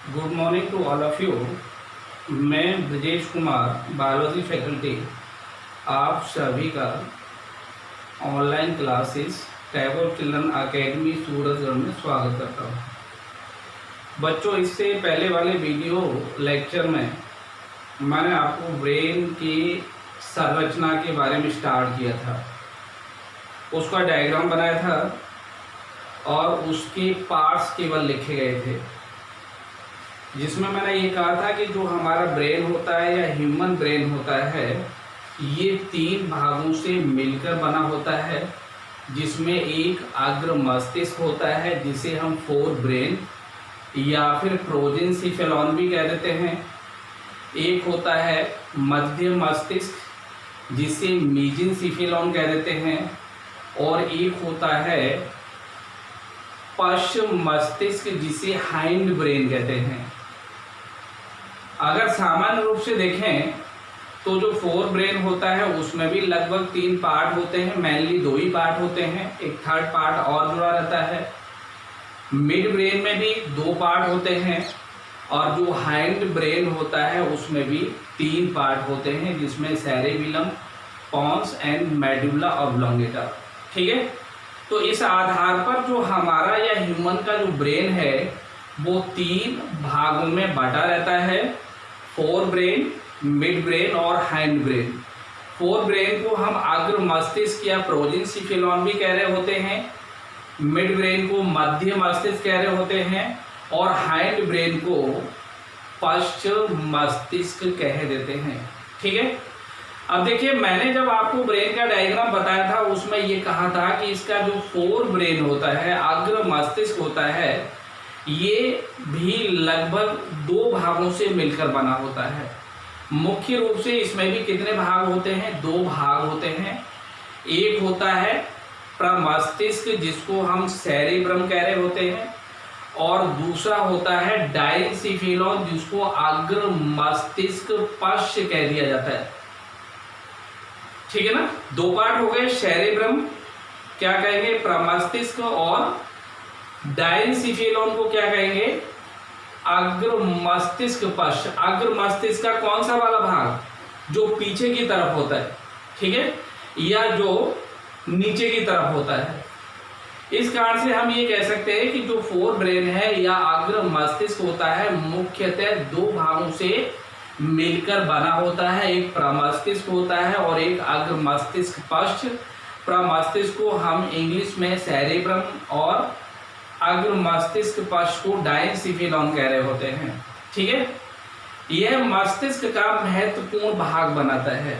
Good morning to all of you. मैं Brajesh Kumar, biology faculty, आप सभी का online classes Tagore children academy Surajgarh में स्वागत करता हूँ। बच्चों, इससे पहले वाले वीडियो लेक्चर में मैंने आपको ब्रेन की संरचना के बारे में स्टार्ट किया था, उसका डायग्राम बनाया था और उसके पार्ट्स केवल लिखे गए थे, जिसमें मैंने ये कहा था कि जो हमारा ब्रेन होता है या ह्यूमन ब्रेन होता है, ये 3 भागों से मिलकर बना होता है, जिसमें एक अग्र मस्तिष्क होता है जिसे हम फोर ब्रेन या फिर प्रोजेंसिफेलॉन भी कह देते हैं। एक होता है मध्य मस्तिष्क जिसे मीजेंसिफेलॉन कह देते हैं, और एक होता है पश्च मस्तिष्क जिसे हाइंड ब्रेन कहते हैं। अगर सामान्य रूप से देखें तो जो फोर ब्रेन होता है उसमें भी लगभग 3 पार्ट होते हैं, मेनली 2 ही पार्ट होते हैं, एक थर्ड पार्ट और जुड़ा रहता है। मिड ब्रेन में भी 2 पार्ट होते हैं, और जो हाइंड ब्रेन होता है उसमें भी 3 पार्ट होते हैं, जिसमें cerebellum, pons and medulla oblongata. ठीक है, तो इस आधार पर जो हमारा या ह्यूमन का जो ब्रेन है वो 3 भागों में बटा रहता है, फोर ब्रेन, मिड ब्रेन और हाइंड ब्रेन। फोर ब्रेन को हम अग्र मस्तिष्क या प्रोजेंसिफेलॉन भी कह रहे होते हैं, मिड ब्रेन को मध्य मस्तिष्क कह रहे होते हैं, और हाइंड ब्रेन को पश्च मस्तिष्क कह देते हैं। ठीक है, अब देखिए, मैंने जब आपको ब्रेन का डायग्राम बताया था उसमें ये कहा था कि इसका जो फोर ब्रेन होता है, अग्र मस्तिष्क होता है, ये भी लगभग 2 भागों से मिलकर बना होता है। मुख्य रूप से इसमें भी कितने भाग होते हैं? 2 भाग होते हैं। एक होता है प्रमस्तिष्क जिसको हम सेरेब्रम कह रहे होते हैं, और दूसरा होता है डायंसिफेलॉन जिसको अग्र मस्तिष्क पश्च कह दिया जाता है। ठीक है ना, 2 पार्ट हो गए। सेरेब्रम क्या कहेंगे? प्रमस्तिष्क, और डायंसिफेलॉन को क्या कहेंगे? अग्र मस्तिष्क पश्च। अग्र मस्तिष्क का कौन सा वाला भाग? जो पीछे की तरफ होता है, ठीक है, या जो नीचे की तरफ होता है। इस कारण से हम ये कह सकते हैं कि जो फोर ब्रेन है या अग्र मस्तिष्क होता है मुख्यतः 2 भागों से मिलकर बना होता है। एक प्रमस्तिष्क होता है और एक अग्र मस्तिष्क पश्च। प्रमस्तिष्क को हम इंग्लिश में सेरेब्रम और अग्र मस्तिष्क पश्च को डायंसिफेलॉन कह रहे होते हैं। ठीक है, यह मस्तिष्क का महत्वपूर्ण भाग बनाता है।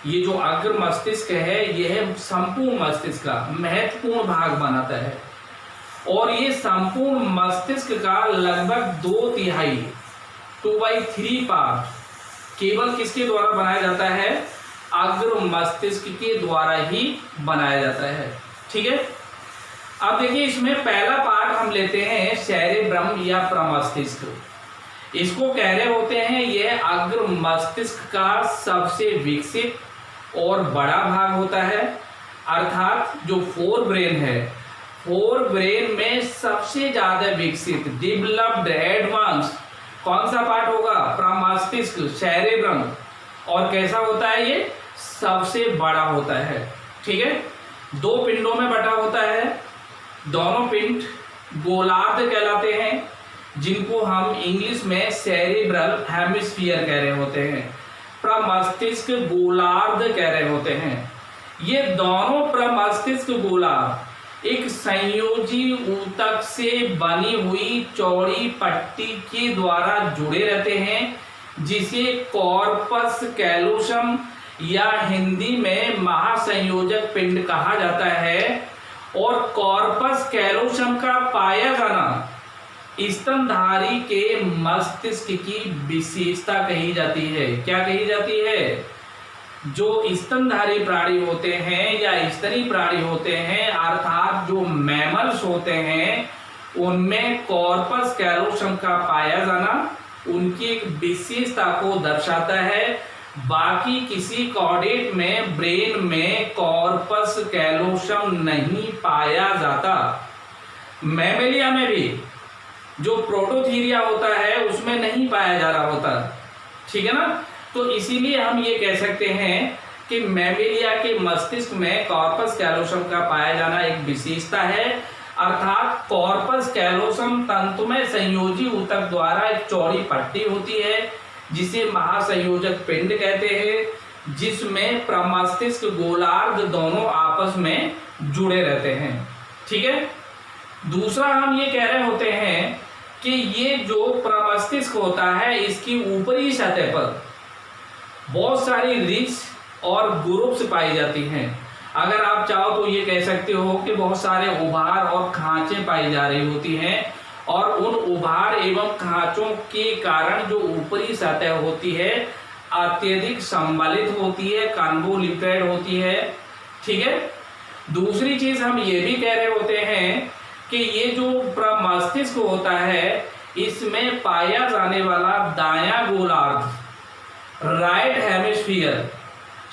ये जो अग्र मस्तिष्क है यह संपूर्ण मस्तिष्क का महत्वपूर्ण भाग बनाता है, और ये संपूर्ण मस्तिष्क का लगभग 2/3 2/3 पार्ट केवल किसके द्वारा बनाया जाता है? अग्र मस्तिष्क के द्वारा ही बनाया जाता है। ठीक है, अब देखिए, इसमें पहला पार्ट हम लेते हैं सेरेब्रम या प्रमस्तिष्क। इसको कह रहे होते हैं यह अग्र मस्तिष्क का सबसे विकसित और बड़ा भाग होता है। अर्थात जो फोर ब्रेन है, फोर ब्रेन में सबसे ज्यादा विकसित, डेवलप्ड, एडवांस कौन सा पार्ट होगा? प्रमस्तिष्क, सेरेब्रम। और कैसा होता है ये? सबसे बड़ा होता है। ठीक है, 2 पिंडों में बटा होता है। दोनों पिंड गोलार्ध कहलाते हैं, जिनको हम इंग्लिश में सेरेब्रल हेमिस्फीयर कह रहे होते हैं, प्रमस्तिष्क गोलार्ध कह रहे होते हैं। ये दोनों प्रमस्तिष्क गोलार्ध एक संयोजी ऊतक से बनी हुई चौड़ी पट्टी के द्वारा जुड़े रहते हैं, जिसे कॉर्पस कैलोसम या हिंदी में महासंयोजक पिंड कहा जाता है। और कॉर्पस कैलोसम का पाया जाना स्तनधारी के मस्तिष्क की विशेषता कही जाती है। क्या कही जाती है? जो स्तनधारी प्राणी होते हैं या स्तनी प्राणी होते हैं, अर्थात जो मैमल्स होते हैं, उनमें कॉर्पस कैलोसम का पाया जाना उनकी एक विशेषता को दर्शाता है। बाकी किसी कॉर्डेट में, ब्रेन में कॉर्पस कैलोसम नहीं पाया जाता। मैमेलिया में भी जो प्रोटोथीरिया होता है उसमें नहीं पाया जा रहा होता, ठीक है ना। तो इसीलिए हम ये कह सकते हैं कि मैमेलिया के मस्तिष्क में कॉर्पस कैलोसम का पाया जाना एक विशेषता है, अर्थात कॉर्पस कैलोसम तंतु में संयोजी ऊतक द्वारा एक चौड़ी पट्टी होती है जिसे महासंयोजक पिंड कहते हैं, जिसमें प्रमस्तिष्क गोलार्ध दोनों आपस में जुड़े रहते हैं, ठीक है। दूसरा हम ये कह रहे होते हैं कि ये जो प्रमस्तिष्क होता है इसकी ऊपरी सतह पर बहुत सारी रिच और ग्रुप्स पाई जाती हैं। अगर आप चाहो तो ये कह सकते हो कि बहुत सारे उभार और खांचे पाई जा रही होती हैं, और उन उभार एवं खांचों के कारण जो ऊपरी सतह होती है अत्यधिक संबलित होती है, कन्वोल्यूटेड होती है, ठीक है। दूसरी चीज हम ये भी कह रहे होते हैं कि ये जो प्रमस्तिष्क होता है इसमें पाया जाने वाला दायां गोलार्ध, राइट हेमिस्फीयर,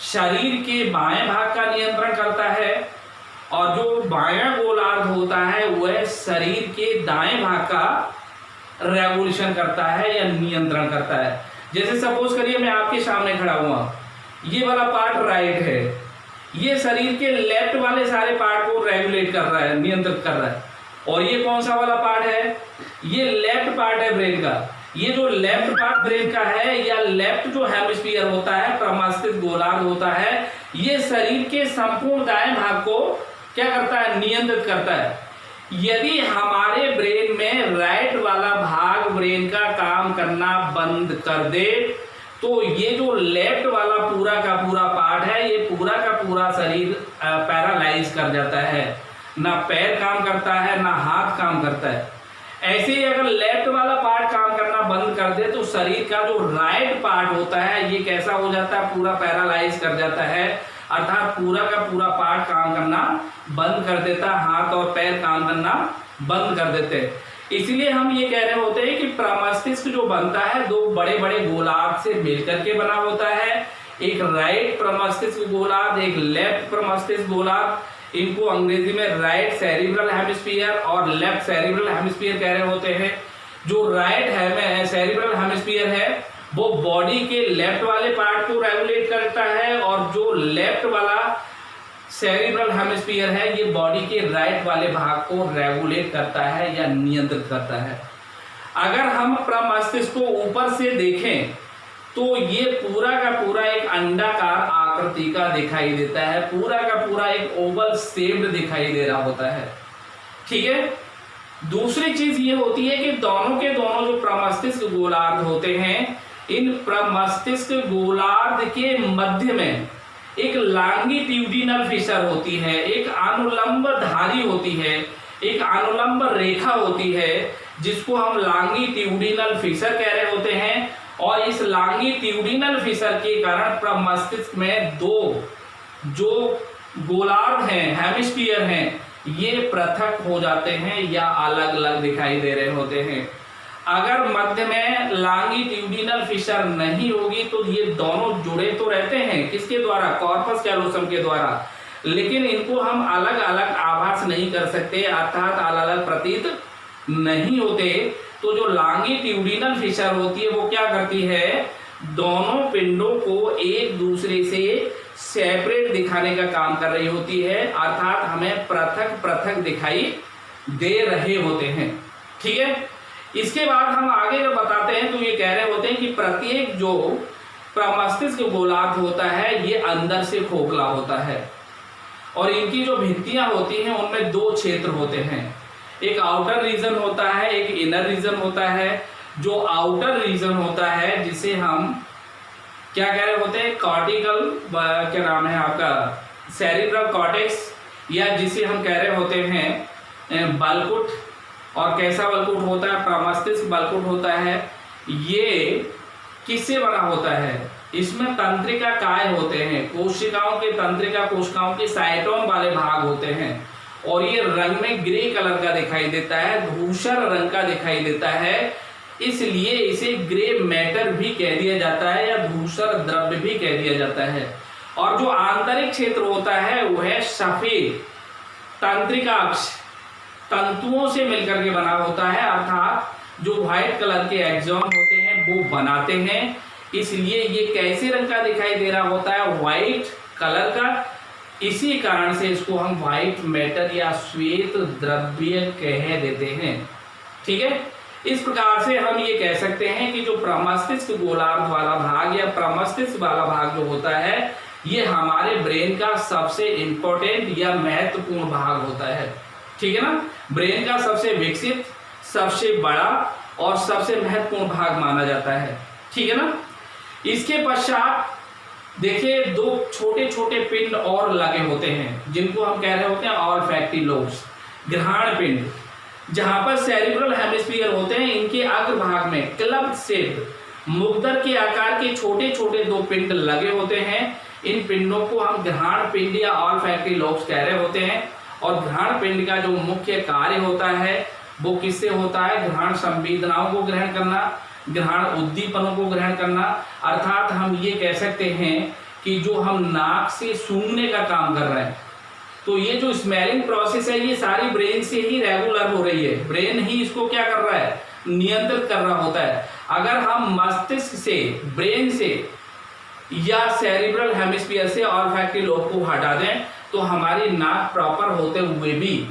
शरीर के बाएं भाग का नियंत्रण करता है, और जो बायां गोलार्ध होता है वह शरीर के दाएं भाग का रेगुलेशन करता है या नियंत्रण करता है। जैसे सपोज करिए मैं आपके सामने खड़ा हुआ, ये वाला पार्ट राइट है, ये शरीर के लेफ्ट वाले सारे पार्ट को रेगुलेट कर रहा है, नियंत्रित कर रहा है, और ये कौन सा वाला पार्ट है, ये लेफ्ट पार्ट है ब्रेन का। ये जो लेफ्ट पार्ट ब्रेन का है या लेफ्ट जो हेमिस्फीयर होता है, प्रमस्तिष्क गोलार्ध होता है, ये शरीर के संपूर्ण दाएं भाग को क्या करता है, नियंत्रित करता है। यदि हमारे ब्रेन में राइट वाला भाग ब्रेन का काम करना बंद कर दे तो ये जो लेफ्ट वाला पूरा का पूरा पार्ट है, ये पूरा का पूरा शरीर पैरालाइज कर जाता है, ना पैर काम करता है ना हाथ काम करता है। ऐसे ही अगर लेफ्ट वाला पार्ट काम करना बंद कर दे तो शरीर का जो राइट पार्ट होता है ये कैसा हो जाता है, पूरा पैरालाइज कर जाता है, अर्थात पूरा का पूरा पार्ट काम करना बंद कर देता है, हाथ और पैर काम करना बंद कर देते हैं। इसलिए हम ये कह रहे होते हैं कि प्रमस्तिष्क जो बनता है दो बड़े बड़े गोलार्ध से मिलकर के बना होता है, एक राइट प्रमस्तिष्क गोलार्ध, एक लेफ्ट प्रमस्तिष्क गोलार्ध। इनको अंग्रेजी में राइट सेरिब्रल हेमिस्फीयर और लेफ्ट सेरिब्रल हेमिस्फीयर कह रहे होते हैं। जो राइट सेरिब्रल हेमिस्फीयर है वो बॉडी के लेफ्ट वाले पार्ट को रेगुलेट करता है, और जो लेफ्ट वाला सेरिब्रल हेमिस्फीयर है ये बॉडी के राइट वाले भाग को रेगुलेट करता है या नियंत्रित करता है। अगर हम प्रमस्तिष्क को ऊपर से देखें तो ये पूरा का पूरा एक अंडाकार आकृति का दिखाई देता है, पूरा का पूरा एक ओवल शेप्ड दिखाई दे रहा होता है, ठीक है। दूसरी चीज ये होती है कि दोनों के दोनों जो प्रमस्तिष्क गोलार्ध होते हैं, इन प्रमस्तिष्क गोलार्ध के मध्य में एक लॉन्गिट्यूडिनल फिशर होती है, एक अनुलंब धारी होती है, एक अनुलंब रेखा होती है जिसको हम लॉन्गिट्यूडिनल फिशर कह रहे होते हैं। और इस लॉन्गिट्यूडिनल फिशर के कारण प्रमस्तिष्क में दो जो गोलार्ध हैं, हेमिस्फीयर हैं, ये पृथक हो जाते हैं या अलग अलग दिखाई दे रहे होते हैं। अगर मध्य में लॉन्गिट्यूडिनल फिशर नहीं होगी तो ये दोनों जुड़े तो रहते हैं, किसके द्वारा, कॉर्पस कैलोसम के द्वारा, लेकिन इनको हम अलग अलग आभास नहीं कर सकते, अर्थात अलग अलग प्रतीत नहीं होते। तो जो लॉन्गिट्यूडिनल फिशर होती है वो क्या करती है, दोनों पिंडों को एक दूसरे से सेपरेट दिखाने का काम कर रही होती है, अर्थात हमें पृथक पृथक दिखाई दे रहे होते हैं, ठीक है। इसके बाद हम आगे जब बताते हैं तो ये कह रहे होते हैं कि प्रत्येक जो प्रमस्तिष्क गोलार्ध होता है ये अंदर से खोखला होता है, और इनकी जो भित्तियां होती हैं उनमें दो क्षेत्र होते हैं, एक आउटर रीजन होता है, एक इनर रीजन होता है। जो आउटर रीजन होता है जिसे हम क्या कह रहे होते हैं, कॉर्टिकल, क्या नाम है आपका, सेरिब्रल कॉर्टेक्स, या जिसे हम कह रहे होते हैं बलकुट। और कैसा बलकुट होता है, प्रमस्तिष्क बलकुट होता है। ये किससे बना होता है, इसमें तंत्रिका काय होते हैं, कोशिकाओं के तंत्रिका कोशिकाओं के साइटोन वाले भाग होते हैं, और ये रंग में ग्रे कलर का दिखाई देता है, धूसर रंग का दिखाई देता है, इसलिए इसे ग्रे मैटर भी कह दिया जाता है या धूसर द्रव्य भी कह दिया जाता है। और जो आंतरिक क्षेत्र होता है वह सफेद तंत्रिकाक्ष तंतुओं से मिलकर के बना होता है, अर्थात जो व्हाइट कलर के एक्सॉन होते हैं वो बनाते हैं। इसलिए ये कैसे रंग का दिखाई दे रहा होता है, व्हाइट कलर का। इसी कारण से इसको हम व्हाइट मैटर या श्वेत द्रव्य कह देते हैं। ठीक है, इस प्रकार से हम ये कह सकते हैं कि जो प्रमस्तिष्क गोलार्ध वाला भाग या प्रमस्तिष्क वाला भाग जो होता है ये हमारे ब्रेन का सबसे इंपॉर्टेंट या महत्वपूर्ण भाग होता है। ठीक है ना, ब्रेन का सबसे विकसित, सबसे बड़ा और सबसे महत्वपूर्ण भाग माना जाता है। ठीक है ना, इसके पश्चात देखिए दो छोटे छोटे पिंड और लगे होते हैं जिनको हम कह रहे होते हैं ऑल्फैक्टरी लोब्स, घ्राण पिंड, जहां पर सेरिब्रल हेमिस्फीयर होते हैं। इनके अग्रभाग में क्लब शेप्ड मुग्दर के आकार के छोटे छोटे दो पिंड लगे होते हैं। इन पिंडों को हम घ्राण पिंड या ऑल्फैक्टरी लोब्स कह रहे होते हैं। और घ्राण पिंड का जो मुख्य कार्य होता है वो किससे होता है, घ्राण संवेदनाओं को ग्रहण करना, घ्राण उद्दीपनों को ग्रहण करना। अर्थात हम ये कह सकते हैं कि जो हम नाक से सूंघने का काम कर रहे हैं, तो ये जो स्मेलिंग प्रोसेस है ये सारी ब्रेन से ही रेगुलर हो रही है। ब्रेन ही इसको क्या कर रहा है, नियंत्रित कर रहा होता है। अगर हम मस्तिष्क से, ब्रेन से या सेरिब्रल हेमिस्फीयर से ऑल्फैक्टरी लोब को हटा दें तो हमारी नाक प्रॉपर होते हुए भी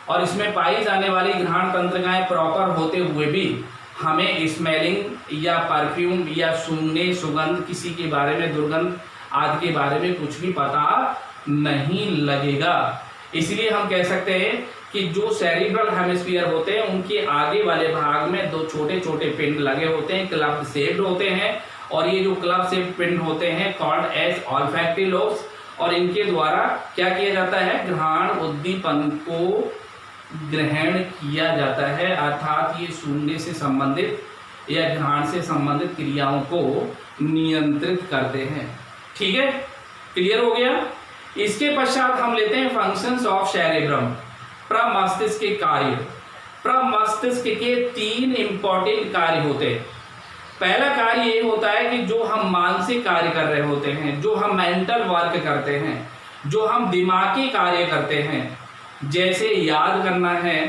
और इसमें पाई जाने वाली घ्राण तंत्रिकाएं प्रॉपर होते हुए भी हमें स्मेलिंग या परफ्यूम या सूंघने, सुगंध, किसी के बारे में, दुर्गंध आदि के बारे में कुछ भी पता नहीं लगेगा। इसलिए हम कह सकते हैं कि जो सेरिब्रल हेमिस्फीयर होते हैं उनके आगे वाले भाग में दो छोटे छोटे पिंड लगे होते हैं, क्लब शेप्ड होते हैं। और ये जो क्लब शेप्ड पिंड होते हैं कॉल्ड एज ऑल्फैक्टरी लोब्स, और इनके द्वारा क्या किया जाता है, घ्राण उद्दीपन को ग्रहण किया जाता है। अर्थात ये सूंघने से संबंधित या घ्राण से संबंधित क्रियाओं को नियंत्रित करते हैं। ठीक है, क्लियर हो गया। इसके पश्चात हम लेते हैं फंक्शंस ऑफ सेरेब्रम, प्रमस्तिष्क के कार्य। प्रमस्तिष्क के 3 इंपॉर्टेंट कार्य होते हैं। पहला कार्य ये होता है कि जो हम मानसिक कार्य कर रहे होते हैं, जो हम मेंटल वर्क करते हैं, जो हम दिमागी कार्य करते हैं, जैसे याद करना है,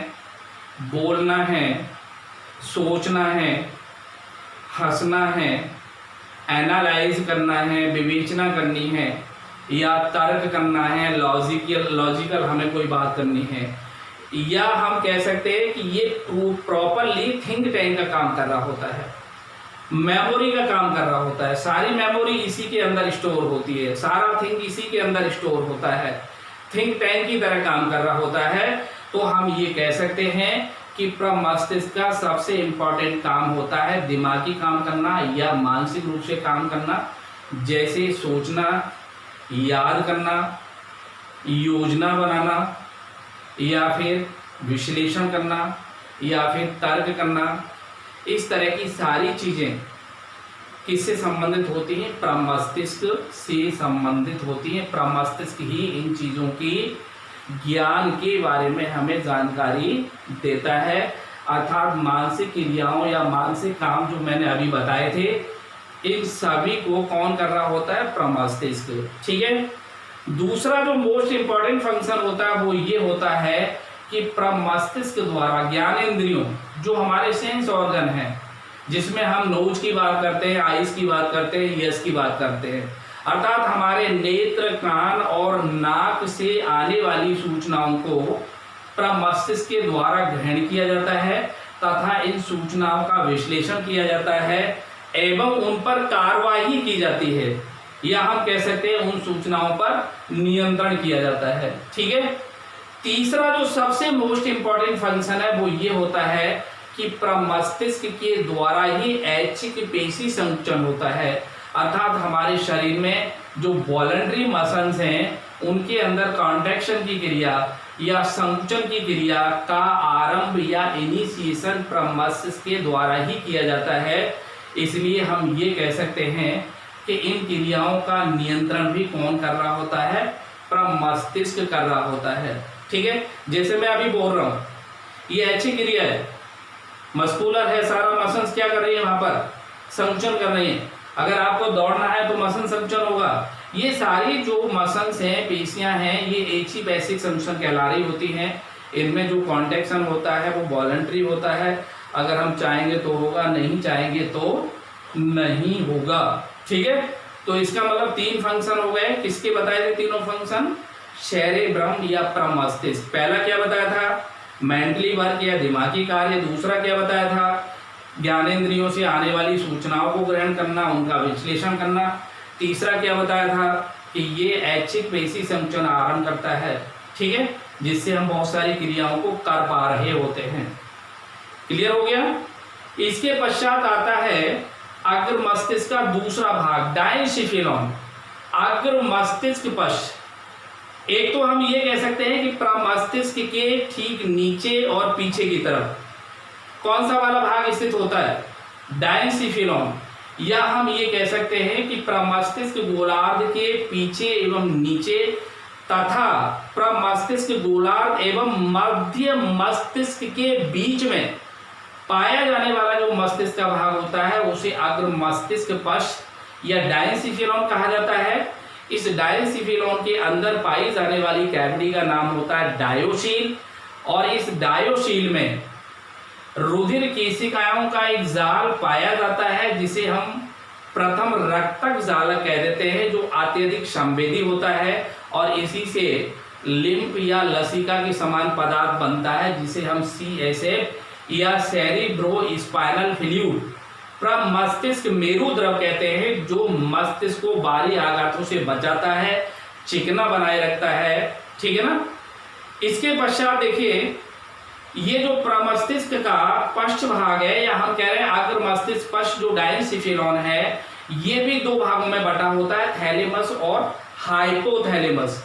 बोलना है, सोचना है, हंसना है, एनालाइज करना है, विवेचना करनी है या तर्क करना है, लॉजिकल हमें कोई बात करनी है, या हम कह सकते हैं कि ये प्रॉपरली थिंक टैंक का काम कर रहा होता है, मेमोरी का काम कर रहा होता है। सारी मेमोरी इसी के अंदर स्टोर होती है, सारा थिंक इसी के अंदर स्टोर होता है, थिंक टैंक की तरह काम कर रहा होता है। तो हम ये कह सकते हैं कि प्रमस्तिष्क का सबसे इंपॉर्टेंट काम होता है दिमागी काम करना या मानसिक रूप से काम करना, जैसे सोचना, याद करना, योजना बनाना या फिर विश्लेषण करना या फिर तर्क करना। इस तरह की सारी चीजें किससे संबंधित होती हैं, प्रमस्तिष्क से संबंधित होती हैं। प्रमस्तिष्क ही इन चीजों की ज्ञान के बारे में हमें जानकारी देता है। अर्थात मानसिक क्रियाओं या मानसिक काम जो मैंने अभी बताए थे, इन सभी को कौन कर रहा होता है, प्रमस्तिष्क। ठीक है, दूसरा जो मोस्ट इंपॉर्टेंट फंक्शन होता है वो ये होता है कि प्रमस्तिष्क द्वारा ज्ञानेंद्रियों, जो हमारे सेंस ऑर्गन हैं, जिसमें हम नोज की बात करते हैं, आईज की बात करते हैं, ईयर्स की बात करते हैं, अर्थात हमारे नेत्र, कान और नाक से आने वाली सूचनाओं को प्रमस्तिष्क के द्वारा ग्रहण किया जाता है तथा इन सूचनाओं का विश्लेषण किया जाता है एवं उन पर कार्रवाई की जाती है, या हम कह सकते हैं उन सूचनाओं पर नियंत्रण किया जाता है। ठीक है, तीसरा जो सबसे मोस्ट इंपॉर्टेंट फंक्शन है वो ये होता है कि प्रमस्तिष्क के द्वारा ही ऐच्छिक पेशी संकुचन होता है। अर्थात हमारे शरीर में जो वॉलंटरी मसल्स हैं उनके अंदर कॉन्ट्रैक्शन की क्रिया या संकुचन की क्रिया का आरंभ या इनिशिएशन प्रमस्तिष्क के द्वारा ही किया जाता है। इसलिए हम ये कह सकते हैं कि इन क्रियाओं का नियंत्रण भी कौन कर रहा होता है, प्रमस्तिष्क कर रहा होता है। ठीक है, जैसे मैं अभी बोल रहा हूँ, ये ऐच्छिक क्रिया है, मस्कुलर है, सारा मसल्स क्या कर रही है, वहां पर संकुचन कर रही है। अगर आपको दौड़ना है तो मसल संकुचन होगा। ये सारी जो मसल्स हैं, पेशियां हैं, ये एचिपैसिक संकुचन कहला रही होती हैं। इनमें जो कॉन्ट्रैक्शन होता है वो वॉलंटरी होता है। अगर हम चाहेंगे तो होगा, नहीं चाहेंगे तो नहीं होगा। ठीक है, तो इसका मतलब 3 फंक्शन हो गए। किसके बताए थे तीनों फंक्शन? सेरेब्रम या प्रमस्तिष्क। पहला क्या बताया था? मेंटली वर्क या दिमागी कार्य। दूसरा क्या बताया था? ज्ञानेंद्रियों से आने वाली सूचनाओं को ग्रहण करना, उनका विश्लेषण करना। तीसरा क्या बताया था? कि ये ऐच्छिक पेशी संचरण आरंभ करता है। ठीक है, जिससे हम बहुत सारी क्रियाओं को कर पा रहे होते हैं। क्लियर हो गया? इसके पश्चात आता है अग्र मस्तिष्क का दूसरा भाग, डायनसिफिलॉन। अग्र मस्तिष्क पश्च। एक तो हम ये कह सकते हैं कि प्रमस्तिष्क के ठीक नीचे और पीछे की तरफ कौन सा वाला भाग स्थित होता है? डायनसिफिलॉन। या हम ये कह सकते हैं कि प्रमस्तिष्क गोलार्ध के पीछे एवं नीचे तथा प्रमस्तिष्क गोलार्ध एवं मध्य मस्तिष्क के बीच में पाया जाने वाला जो मस्तिष्क का भाग होता है उसे अग्र मस्तिष्क पश्च या डायनसिफिलॉन कहा जाता है। इस डायनसिफिलॉन के अंदर पाई जाने वाली कैविटी का नाम होता है डायोसील, और इस डायोसील में रुधिर केशिकाओं का एक जाल पाया जाता है जिसे हम प्रथम रक्तक जालक कह देते हैं, जो अत्यधिक संवेदी होता है और इसी से लिम्फ या लसिका के समान पदार्थ बनता है जिसे हम CSF या सेरिब्रो स्पाइनल फ्लूइड प्रमस्तिष्क मेरु द्रव कहते हैं, जो मस्तिष्क को बाहरी आघातों से बचाता है, चिकना बनाए रखता है। ठीक है ना? इसके पश्चात देखिए, ये जो प्रमस्तिष्क का पश्च भाग है, या हम कह रहे हैं अग्र मस्तिष्क पश्च जो डायनसिफिलॉन है, ये भी 2 भागों में बटा होता है, थैलेमस और हाइपोथैलेमस।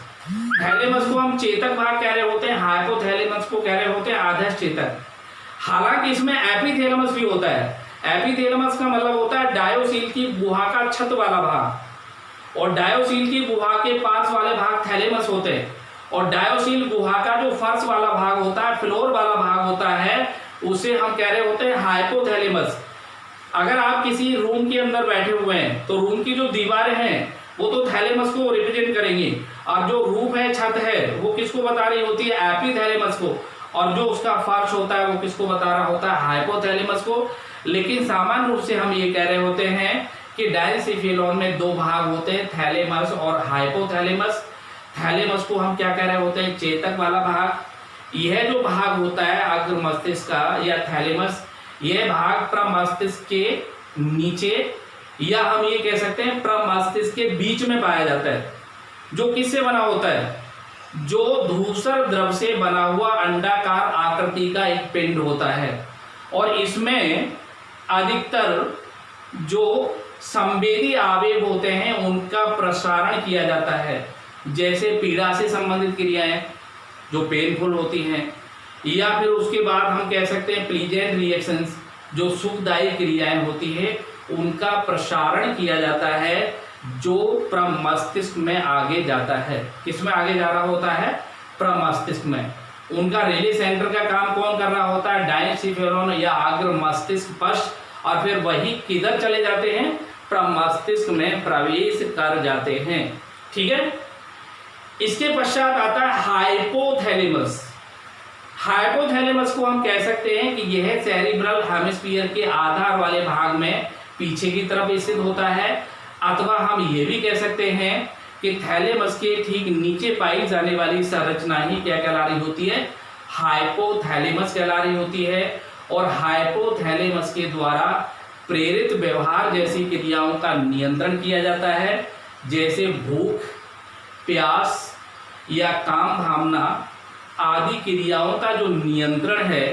थैलेमस को हम चेतक भाग कह रहे होते हैं, हाइपोथैलेमस को कह रहे होते हैं आधे चेतक। हालांकि इसमें एपिथैलेमस भी होता है। एपिथैलेमस का मतलब होता है डायोसील की गुहा का छत वाला भाग, और डायोसील की गुहा के पास वाले भाग थैलेमस होते हैं, और डायोसील गुहा का जो फर्श वाला भाग होता है, फ्लोर वाला भाग होता है, उसे हम कह रहे होते हैं हाइपोथैलेमस। अगर आप किसी रूम के अंदर बैठे हुए हैं तो रूम की जो दीवारें हैं वो तो थैलेमस को रिप्रेजेंट करेंगी, और जो रूफ है, छत है, वो किसको बता रही होती है? एपिथैलेमस को। और जो उसका फर्श होता है वो किसको बता रहा होता है? हाइपोथैलेमस को। लेकिन सामान्य रूप से हम ये कह रहे होते हैं कि डायनसिफिलॉन में 2 भाग होते हैं, थैलेमस और हाइपोथैलेमस। थैलेमस को हम क्या कह रहे होते हैं? चेतक वाला भाग। यह जो भाग होता है अग्र मस्तिष्क का या थैलेमस, यह भाग प्रमस्तिष्क के नीचे, या हम ये कह सकते हैं प्रमस्तिष्क के बीच में पाया जाता है, जो किससे बना होता है? जो धूसर द्रव से बना हुआ अंडाकार आकृति का एक पिंड होता है, और इसमें अधिकतर जो संवेदी आवेग होते हैं उनका प्रसारण किया जाता है, जैसे पीड़ा से संबंधित क्रियाएं जो पेनफुल होती हैं, या फिर उसके बाद हम कह सकते हैं प्लीजेंट रिएक्शंस जो सुखदायी क्रियाएं होती है, उनका प्रसारण किया जाता है, जो प्रमस्तिष्क में आगे जाता है। किसमें आगे जा रहा होता है? प्रमस्तिष्क में। उनका रिले सेंटर का काम कौन कर रहा होता है? डायनसिफिलॉन या अग्र मस्तिष्क पश्च, और फिर वही किधर चले जाते हैं? प्रमस्तिष्क में प्रवेश कर जाते हैं। ठीक है, इसके पश्चात आता है हाइपोथैलेमस। हाइपोथैलेमस को हम कह सकते हैं कि यह सेरिब्रल हेमिस्फीयर के आधार वाले भाग में पीछे की तरफ स्थित होता है, अथवा हम ये भी कह सकते हैं कि थैलेमस के ठीक नीचे पाई जाने वाली संरचना ही क्या कहला रही होती है? हाइपोथैलेमस कहला रही होती है। और हाइपोथैलेमस के द्वारा प्रेरित व्यवहार जैसी क्रियाओं का नियंत्रण किया जाता है, जैसे भूख, प्यास या काम भावना आदि क्रियाओं का जो नियंत्रण है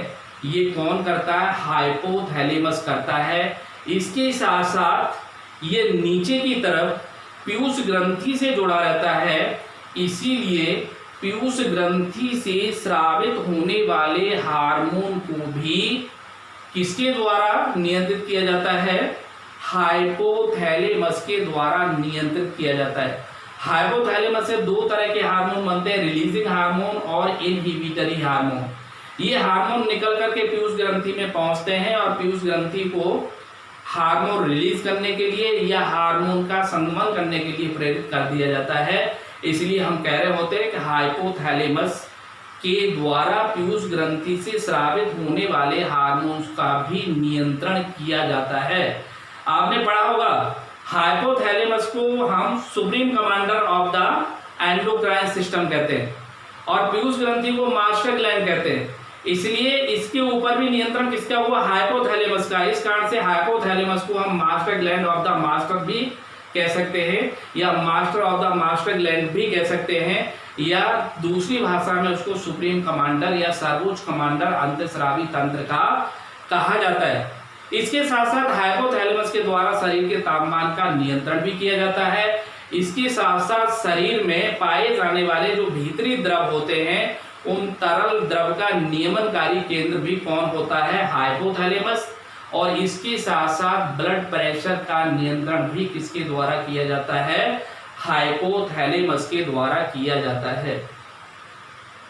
ये कौन करता है? हाइपोथैलेमस करता है। इसके साथ साथ ये नीचे की तरफ पीयूष ग्रंथि से जुड़ा रहता है, इसीलिए पीयूष ग्रंथि से स्रावित होने वाले हार्मोन को भी किसके द्वारा नियंत्रित किया जाता है? हाइपोथैलेमस के द्वारा नियंत्रित किया जाता है। हाइपोथैलेमस से 2 तरह के हार्मोन बनते हैं, रिलीजिंग हार्मोन और इनहिबिटरी हार्मोन। ये हार्मोन निकल करके पीयूष ग्रंथि में पहुंचते हैं और पीयूष ग्रंथि को हार्मोन रिलीज करने के लिए या हार्मोन का संगमन करने के लिए प्रेरित कर दिया जाता है। इसलिए हम कह रहे होते हैं कि हाइपोथैलेमस के द्वारा पीयूष ग्रंथि से स्रावित होने वाले हार्मोन्स का भी नियंत्रण किया जाता है। आपने पढ़ा होगा हाइपोथैलेमस को हम supreme commander of the endocrine system कहते हैं और पीयूष ग्रंथि को मास्टर ग्लैंड कहते हैं। इसलिए इसके ऊपर भी नियंत्रण किसका हुआ? हाइपोथैलेमस का। इस कारण से हाइपोथैलेमस को हम master gland of the master भी कह सकते हैं या master of the master gland भी कह सकते हैं, या दूसरी भाषा में उसको सुप्रीम कमांडर या सर्वोच्च कमांडर अंतःस्रावी तंत्र का कहा जाता है। इसके साथ साथ हाइपोथैलेमस के द्वारा शरीर के तापमान का नियंत्रण भी किया जाता है। इसके साथ साथ शरीर में पाए जाने वाले जो भीतरी द्रव होते हैं उन तरल द्रव का नियमनकारी केंद्र भी कौन होता है? हाइपोथैलेमस। और इसके साथ साथ ब्लड प्रेशर का नियंत्रण भी किसके द्वारा किया जाता है? हाइपोथैलेमस के द्वारा किया जाता है।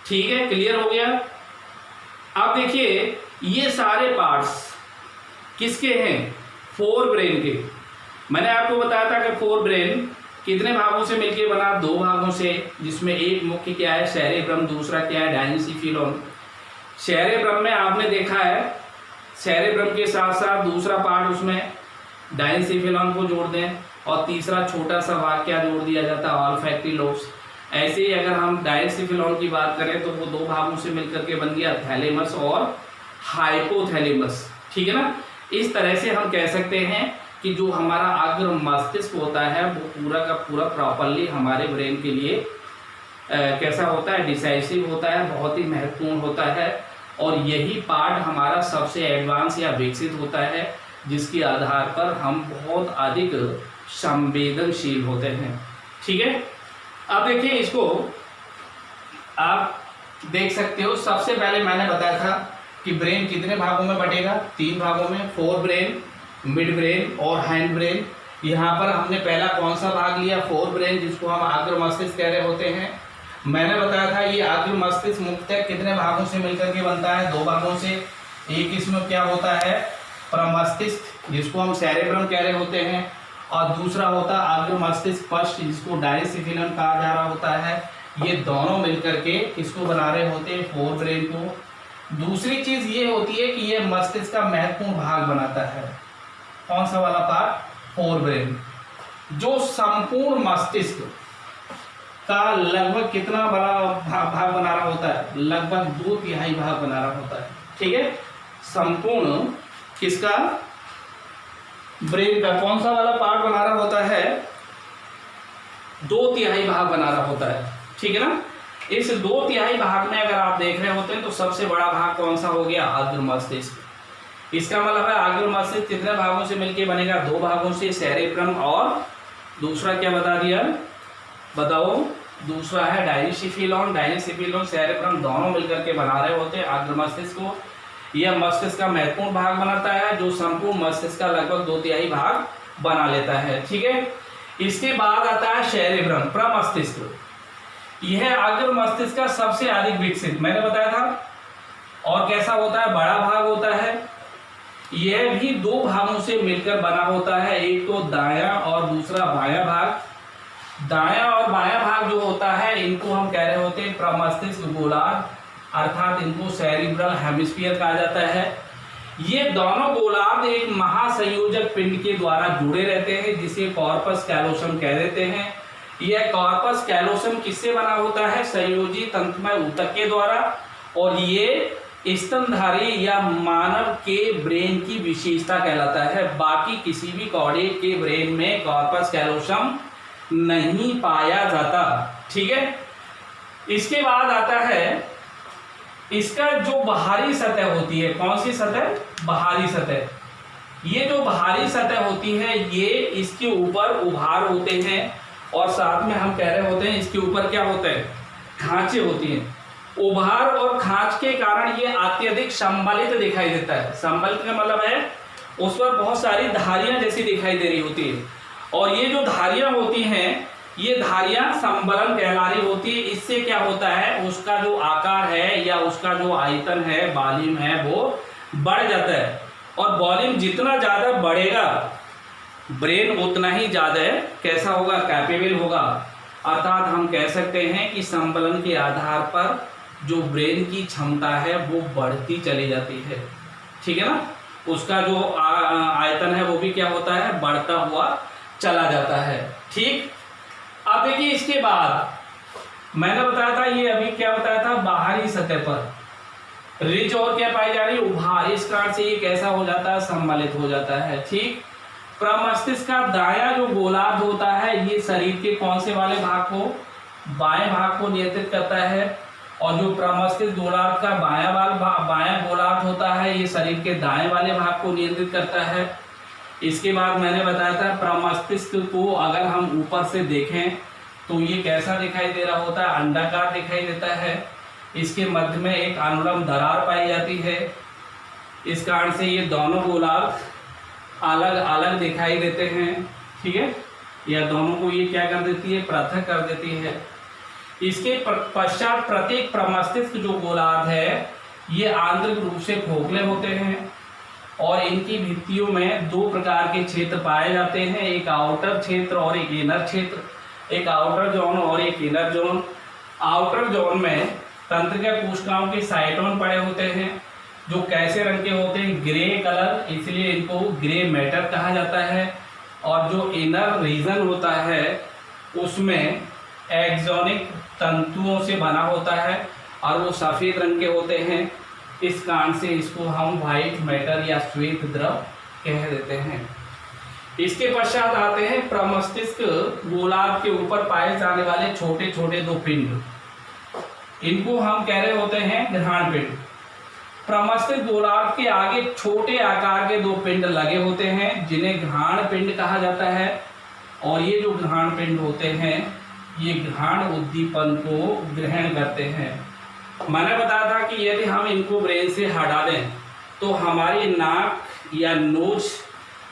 ठीक है, क्लियर हो गया? अब देखिए ये सारे पार्ट्स किसके हैं? फोर ब्रेन के। मैंने आपको बताया था कि फोर ब्रेन कितने भागों से मिलकर बना? दो भागों से, जिसमें एक मुख्य क्या है? सेरेब्रम, दूसरा क्या है? डायनेन्सिफिलोन। सेरेब्रम में आपने देखा है सेरेब्रम के साथ साथ दूसरा पार्ट उसमें डायनेन्सिफिलोन को जोड़ दें और तीसरा छोटा सा भाग क्या जोड़ दिया जाता है? Olfactory lobes. ऐसे ही अगर हम डायनेन्सिफिलोन की बात करें तो वो दो भागों से मिलकर के बन गया थैलेमस और हाइपोथैलेमस। ठीक है ना? इस तरह से हम कह सकते हैं कि जो हमारा अग्र मस्तिष्क होता है वो पूरा का पूरा प्रॉपरली हमारे ब्रेन के लिए कैसा होता है? डिसाइसिव होता है, बहुत ही महत्वपूर्ण होता है और यही पार्ट हमारा सबसे एडवांस या विकसित होता है, जिसके आधार पर हम बहुत अधिक संवेदनशील होते हैं। ठीक है, अब देखिए इसको आप देख सकते हो। सबसे पहले मैंने बताया था कि ब्रेन कितने भागों में बटेगा? तीन भागों में, फोर ब्रेन, मिड ब्रेन और हैंड ब्रेन। यहाँ पर हमने पहला कौन सा भाग लिया? फोर ब्रेन, जिसको हम अग्र मस्तिष्क कह रहे होते हैं। मैंने बताया था ये अग्र मस्तिष्क मुख्यतः कितने भागों से मिलकर के बनता है? दो भागों से। एक इसमें क्या होता है? प्रमस्तिष्क, जिसको हम सेरेब्रम कह रहे होते हैं, और दूसरा होता है अग्र मस्तिष्क फर्स्ट, जिसको डायनेन्सिफिलोन कहा जा रहा होता है। ये दोनों मिलकर के किसको बना रहे होते हैं? फोर ब्रेन को। दूसरी चीज ये होती है कि ये मस्तिष्क का महत्वपूर्ण भाग बनाता है। कौन सा वाला पार्ट? फोर ब्रेन, जो संपूर्ण मस्तिष्क का लगभग कितना बड़ा भाग बना रहा होता है? लगभग 2/3 भाग बना रहा होता है। ठीक है, संपूर्ण किसका? ब्रेन का कौन सा वाला पार्ट बना रहा होता है? 2/3 भाग बना रहा होता है। ठीक है ना? इस 2/3 भाग में अगर आप देख रहे होते हैं तो सबसे बड़ा भाग कौन सा हो गया? अग्र मस्तिष्क। इसका मतलब है अग्र मस्तिष्क कितने भागों से मिलकर बनेगा? दो भागों से, सेरेब्रम और दूसरा क्या बता दिया? बताओ। दूसरा है डायनेन्सिफिलोन। डायनेन्सिफिलोन सेरेब्रम दोनों मिलकर के बना रहे होते हैं अग्र मस्तिष्क को। यह मस्तिष्क का महत्वपूर्ण भाग बनाता है, जो संपूर्ण मस्तिष्क का लगभग 2/3 भाग बना लेता है। ठीक है, इसके बाद आता है सेरेब्रम, प्रमस्तिष्क। यह अग्र मस्तिष्क का सबसे अधिक विकसित, मैंने बताया था। और कैसा होता है? बड़ा भाग होता है। यह भी दो भागों से मिलकर बना होता है, एक तो दायां और दूसरा बायां भाग। दायां और बायां भाग जो होता है इनको हम कह रहे होते हैं प्रमस्तिष्क गोलार्ध, अर्थात इनको सेरिब्रल हेमिस्फीयर कहा जाता है। ये दोनों गोलार्ध एक महासंयोजक पिंड के द्वारा जुड़े रहते हैं, जिसे कॉर्पस कैलोसम कह देते हैं। यह कॉर्पस कैलोसम किससे बना होता है? संयोजी तंतुमय ऊतक के द्वारा। और ये स्तनधारी या मानव के ब्रेन की विशेषता कहलाता है। बाकी किसी भी कॉर्डेट के ब्रेन में कॉर्पस कैलोसम नहीं पाया जाता। ठीक है, इसके बाद आता है इसका जो बाहरी सतह होती है। कौन सी सतह? बाहरी सतह। ये जो बाहरी सतह होती है ये इसके ऊपर उभार होते हैं और साथ में हम कह रहे होते हैं इसके ऊपर क्या होता है? खांचे होती हैं। उभार और खांच के कारण ये अत्यधिक संबलित दिखाई देता है। संबलित का मतलब है उस पर बहुत सारी धारियां जैसी दिखाई दे रही होती है, और ये जो धारियां होती हैं ये धारियां संबलन कहला रही होती है। इससे क्या होता है? उसका जो आकार है या उसका जो आयतन है, वॉल्यूम है, वो बढ़ जाता है। और वॉल्यूम जितना ज्यादा बढ़ेगा ब्रेन उतना ही ज्यादा कैसा होगा? कैपेबल होगा। अर्थात हम कह सकते हैं कि संबलन के आधार पर जो ब्रेन की क्षमता है वो बढ़ती चली जाती है, ठीक है ना। उसका जो आयतन है वो भी क्या होता है, बढ़ता हुआ चला जाता है, ठीक। अब देखिए इसके बाद मैंने बताया था, ये अभी क्या बताया था, बाहरी सतह पर रिज और क्या पाई जा रही है, उभार। इस कारण से ये कैसा हो जाता है, सम्मिलित हो जाता है, ठीक। प्रमस्तिष्क का दायां जो गोलार्ध होता है ये शरीर के कौन से वाले भाग को, बाएं भाग को नियंत्रित करता है, और जो प्रमस्तिष्क गोलार्ध का बायां गोलार्ध होता है ये शरीर के दाएं वाले भाग को नियंत्रित करता है। इसके बाद मैंने बताया था प्रमस्तिष्क को अगर हम ऊपर से देखें तो ये कैसा दिखाई दे रहा होता है, अंडाकार दिखाई देता है। इसके मध्य में एक अनुलंब दरार पाई जाती है, इस कारण से ये दोनों गोलार्ध अलग अलग दिखाई देते हैं, ठीक है। या दोनों को ये क्या कर देती है, पृथक कर देती है। इसके पश्चात प्रत्येक प्रमस्तिष्क जो गोलार्ध है ये आंतरिक रूप से खोखले होते हैं और इनकी भित्तियों में दो प्रकार के क्षेत्र पाए जाते हैं, एक आउटर क्षेत्र और एक इनर क्षेत्र, एक आउटर जोन और एक इनर जोन। आउटर जोन में तंत्रिका कोशिकाओं के साइटोन पड़े होते हैं जो कैसे रंग के होते हैं, ग्रे कलर, इसलिए इनको ग्रे मैटर कहा जाता है। और जो इनर रीजन होता है उसमें एक्सोनिक तंतुओं से बना होता है और वो सफ़ेद रंग के होते हैं, इस कारण से इसको हम वाइट मैटर या श्वेत द्रव कह देते हैं। इसके पश्चात आते हैं प्रमस्तिष्क गोलार्ध के ऊपर पाए जाने वाले छोटे छोटे दो पिंड, इनको हम कह रहे होते हैं घ्राण पिंड। प्रमस्तिष्क गोलार्ध के आगे छोटे आकार के दो पिंड लगे होते हैं जिन्हें घ्राण पिंड कहा जाता है, और ये जो घ्राण पिंड होते हैं ये घ्राण उद्दीपन को ग्रहण करते हैं। मैंने बताया था कि यदि हम इनको ब्रेन से हटा दें तो हमारी नाक या नोज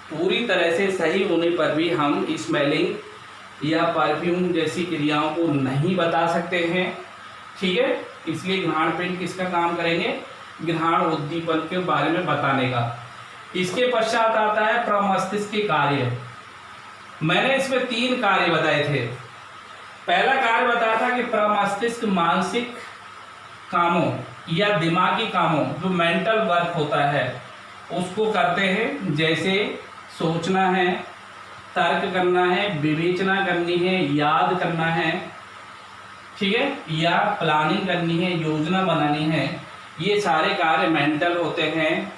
पूरी तरह से सही होने पर भी हम स्मेलिंग या परफ्यूम जैसी क्रियाओं को नहीं बता सकते हैं, ठीक है। इसलिए घ्राण पिंड किसका काम करेंगे, घ्राण उद्दीपन के बारे में बताने का। इसके पश्चात आता है प्रमस्तिष्क के कार्य। मैंने इसमें 3 कार्य बताए थे। पहला कार्य बताया था कि प्रमस्तिष्क मानसिक कामों या दिमागी कामों जो मेंटल वर्क होता है उसको करते हैं, जैसे सोचना है, तर्क करना है, विवेचना करनी है, याद करना है, ठीक है, या प्लानिंग करनी है, योजना बनानी है। ये सारे कार्य मेंटल होते हैं,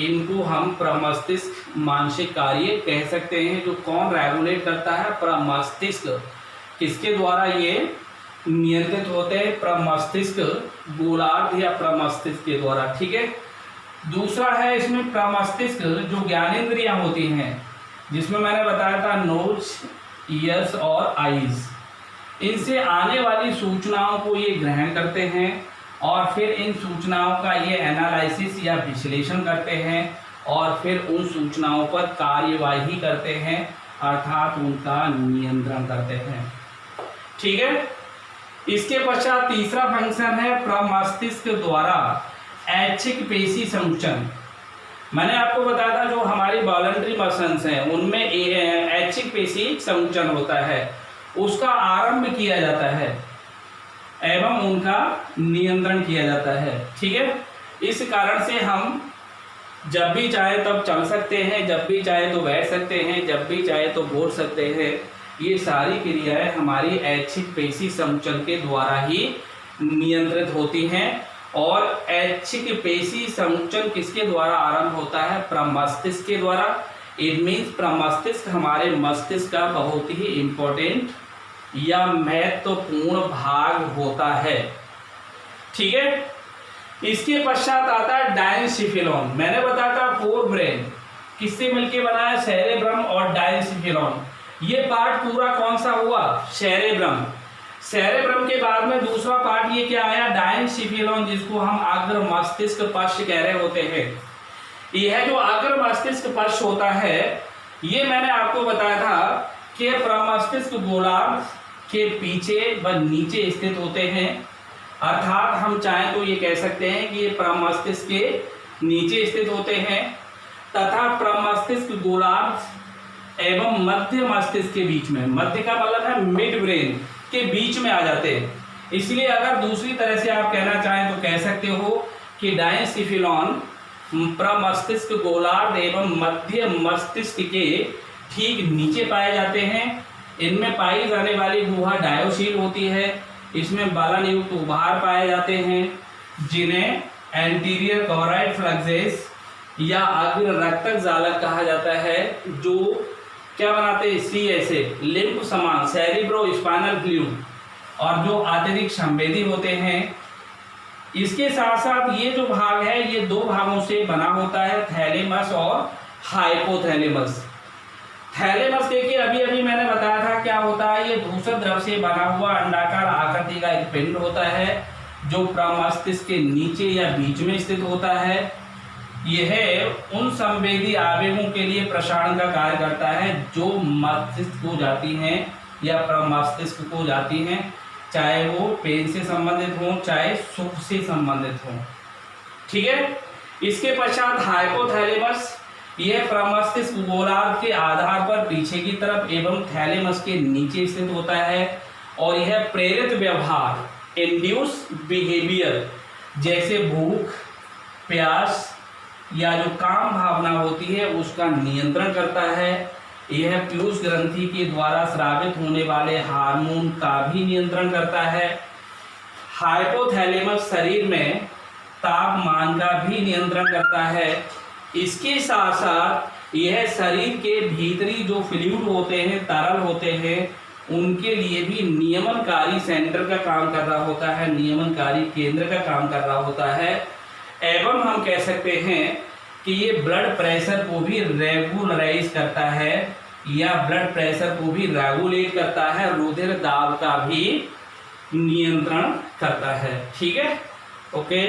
इनको हम प्रमस्तिष्क मानसिक कार्य कह सकते हैं। जो कौन रेगुलेट करता है, प्रमस्तिष्क। किसके द्वारा ये नियंत्रित होते हैं, प्रमस्तिष्क गोलार्ध या प्रमस्तिष्क के द्वारा, ठीक है। दूसरा है इसमें प्रमस्तिष्क जो ज्ञानेंद्रियां होती हैं, जिसमें मैंने बताया था नोज, ईयर्स और आईज, इनसे आने वाली सूचनाओं को ये ग्रहण करते हैं और फिर इन सूचनाओं का ये एनालिसिस या विश्लेषण करते हैं और फिर उन सूचनाओं पर कार्यवाही करते हैं, अर्थात उनका नियंत्रण करते हैं, ठीक है। इसके पश्चात तीसरा फंक्शन है प्रमस्तिष्क द्वारा ऐच्छिक पेशी संकुचन। मैंने आपको बताया था जो हमारी वॉलंटरी मसल्स हैं उनमें ऐच्छिक पेशी संकुचन होता है, उसका आरंभ किया जाता है एवं उनका नियंत्रण किया जाता है, ठीक है। इस कारण से हम जब भी चाहे तब चल सकते हैं, जब भी चाहे तो बैठ सकते हैं, जब भी चाहे तो बोल सकते हैं। ये सारी क्रियाएं हमारी ऐच्छिक पेशी संकुचन के द्वारा ही नियंत्रित होती हैं। और ऐच्छिक पेशी संकुचन किसके द्वारा आरंभ होता है, प्रमस्तिष्क के द्वारा। इट मीन्स प्रमस्तिष्क हमारे मस्तिष्क का बहुत ही इम्पोर्टेंट या महत्वपूर्ण भाग होता है, ठीक है। इसके पश्चात आता है डायनसिफिलॉन। मैंने बताया था फोर ब्रेन किससे मिलके बना है, सेरेब्रम और डायनसिफिलॉन। ये पार्ट पूरा कौन सा हुआ, सेरेब्रम। सेरेब्रम के बाद में दूसरा पार्ट ये क्या आया, डायनसिफिलॉन, जिसको हम अग्र मस्तिष्क पश्च कह रहे होते हैं। यह जो अग्र मस्तिष्क पश्च होता है ये मैंने आपको बताया था कि प्रमस्तिष्क गोलार्ध के पीछे व नीचे स्थित होते हैं, अर्थात हम चाहें तो ये कह सकते हैं कि ये प्रमस्तिष्क के नीचे स्थित होते हैं तथा प्रमस्तिष्क गोलार्ध एवं मध्य मस्तिष्क के बीच में, मध्य का मतलब है मिड ब्रेन के बीच में आ जाते हैं। इसलिए अगर दूसरी तरह से आप कहना चाहें तो कह सकते हो कि डायसिफिलॉन प्रमस्तिष्क गोलार्ध एवं मध्य मस्तिष्क के ठीक नीचे पाए जाते हैं। इनमें पाई जाने वाली गुहा डायोशील होती है। इसमें बालन युक्त उभार पाए जाते हैं जिन्हें एंटीरियर कॉराइड फ्लक्सेस या अग्र रक्तक जालक कहा जाता है, जो क्या बनाते हैं, CSA लिम्फ समान सेरिब्रो स्पाइनल फ्लूइड, और जो अत्यधिक संवेदी होते हैं। इसके साथ साथ ये जो भाग है ये दो भागों से बना होता है, थैलेमस और हाइपोथैलेमस। थैलेमस देखिए अभी अभी मैंने बताया था क्या होता है, ये धूसर द्रव से बना हुआ अंडाकार आकृति का एक पिंड होता है जो प्रमस्तिष्क के नीचे या बीच में स्थित होता है। यह उन संवेदी आवेगों के लिए प्रसारण का कार्य करता है जो मस्तिष्क को जाती हैं या प्रमस्तिष्क को जाती हैं, चाहे वो पेन से संबंधित हो चाहे सुख से संबंधित हो। ठीक है। इसके पश्चात हाइपोथैलेमस, यह प्रमस्तिष्क गोलार्ध के आधार पर पीछे की तरफ एवं थैलेमस के नीचे स्थित होता है और यह प्रेरित व्यवहार इंड्यूस बिहेवियर जैसे भूख, प्यास या जो काम भावना होती है उसका नियंत्रण करता है। यह पीयूष ग्रंथि के द्वारा स्रावित होने वाले हार्मोन का भी नियंत्रण करता है। हाइपोथैलेमस शरीर में तापमान का भी नियंत्रण करता है। इसके साथ साथ यह शरीर के भीतरी जो फ्लूइड होते हैं, तरल होते हैं, उनके लिए भी नियमनकारी सेंटर का काम कर रहा होता है, नियमनकारी केंद्र का काम कर रहा होता है। एवं हम कह सकते हैं कि ये ब्लड प्रेशर को भी रेगुलराइज करता है या ब्लड प्रेशर को भी रेगुलेट करता है, रुधिर दाब का भी नियंत्रण करता है। ठीक है, ओके।